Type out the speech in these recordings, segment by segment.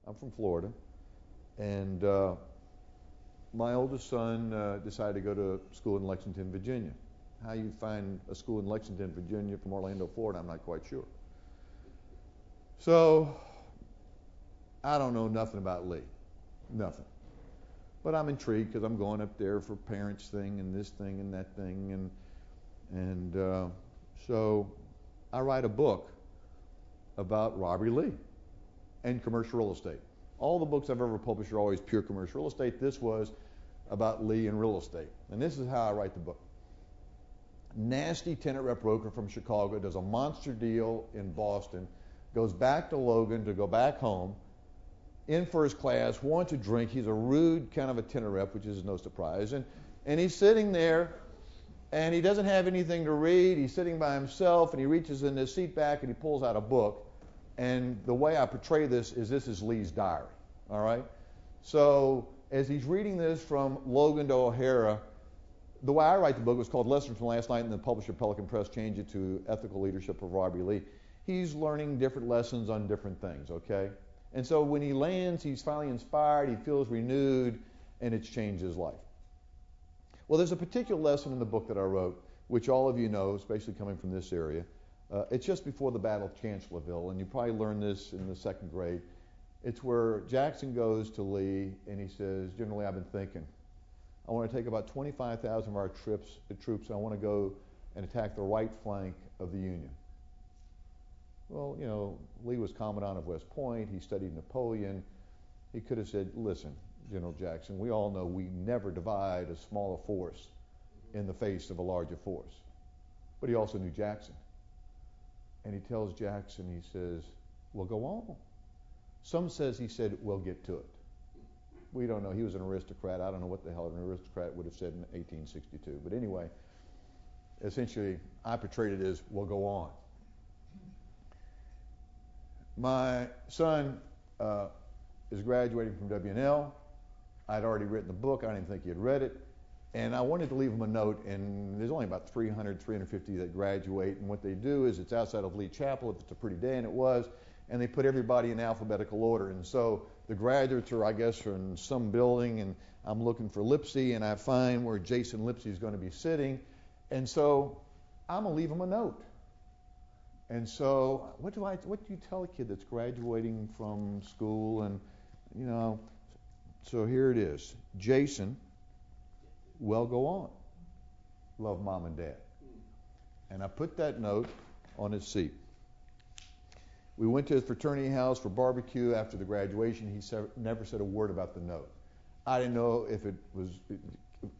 I'm from Florida, and my oldest son decided to go to school in Lexington, Virginia. How you find a school in Lexington, Virginia from Orlando, Florida, I'm not quite sure. So I don't know nothing about Lee, nothing. But I'm intrigued because I'm going up there for parents thing and this thing and that thing, and so I write a book about Robert Lee and commercial real estate. All the books I've ever published are always pure commercial real estate. This was about Lee and real estate. And this is how I write the book. Nasty tenant rep broker from Chicago does a monster deal in Boston, goes back to Logan to go back home, in first class, wants a drink. He's a rude kind of a tenant rep, which is no surprise. And he's sitting there, and he doesn't have anything to read. He's sitting by himself, and he reaches in his seat back, and he pulls out a book. And the way I portray this is Lee's diary, all right? So as he's reading this from Logan to O'Hara, the way I write the book was called Lessons from Last Night, and the publisher Pelican Press changed it to Ethical Leadership of Robert Lee. He's learning different lessons on different things, okay? And so when he lands, he's finally inspired, he feels renewed, and it's changed his life. Well, there's a particular lesson in the book that I wrote, which all of you know, especially coming from this area. It's just before the Battle of Chancellorsville, and you probably learned this in the second grade. It's where Jackson goes to Lee, and he says, General Lee, I've been thinking. I want to take about 25,000 of our troops, and I want to go and attack the right flank of the Union. Well, you know, Lee was Commandant of West Point. He studied Napoleon. He could have said, listen, General Jackson, we all know we never divide a smaller force in the face of a larger force. But he also knew Jackson. And he tells Jackson, he says, well, go on. Some says he said, we'll get to it. We don't know. He was an aristocrat. I don't know what the hell an aristocrat would have said in 1862. But anyway, essentially, I portrayed it as, we'll go on. My son is graduating from W&L. I'd already written the book. I didn't think he had read it. And I wanted to leave him a note, and there's only about 300, 350 that graduate. And what they do is it's outside of Lee Chapel, if it's a pretty day, and it was, and they put everybody in alphabetical order. And so the graduates are, I guess, from some building, and I'm looking for Lipsy, and I find where Jason Lipsy is going to be sitting. And so I'm going to leave him a note. And so what do you tell a kid that's graduating from school? And, you know, so here it is. Jason, well, go on. Love, Mom and Dad. And I put that note on his seat. We went to his fraternity house for barbecue after the graduation. He never said a word about the note. I didn't know if it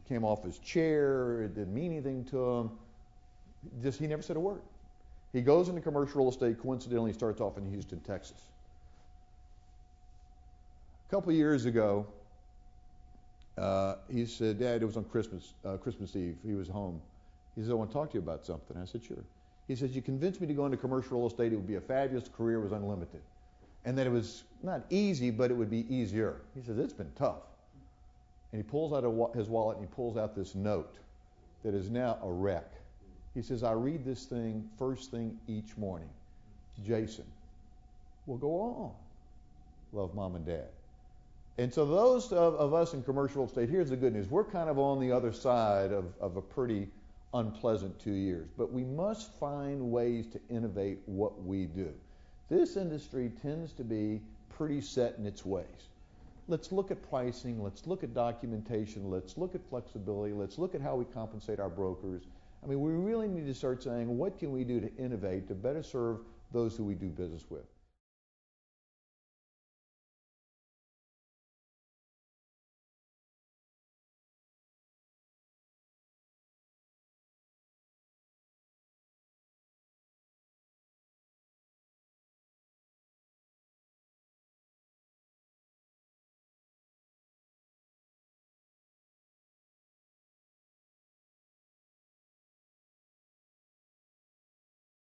came off his chair, it didn't mean anything to him. He never said a word. He goes into commercial real estate. Coincidentally, he starts off in Houston, Texas. A couple of years ago, he said, Dad, it was on Christmas Eve. He was home. He said, I want to talk to you about something. I said, sure. He says, you convinced me to go into commercial real estate. It would be a fabulous career. It was unlimited. And that it was not easy, but it would be easier. He says, it's been tough. And he pulls out his wallet and he pulls out this note that is now a wreck. He says, I read this thing first thing each morning. Jason, well, go on. Love, Mom and Dad. And so those of us in commercial real estate, here's the good news. We're kind of on the other side of a pretty unpleasant 2 years. But we must find ways to innovate what we do. This industry tends to be pretty set in its ways. Let's look at pricing. Let's look at documentation. Let's look at flexibility. Let's look at how we compensate our brokers. I mean, we really need to start saying, what can we do to innovate to better serve those who we do business with?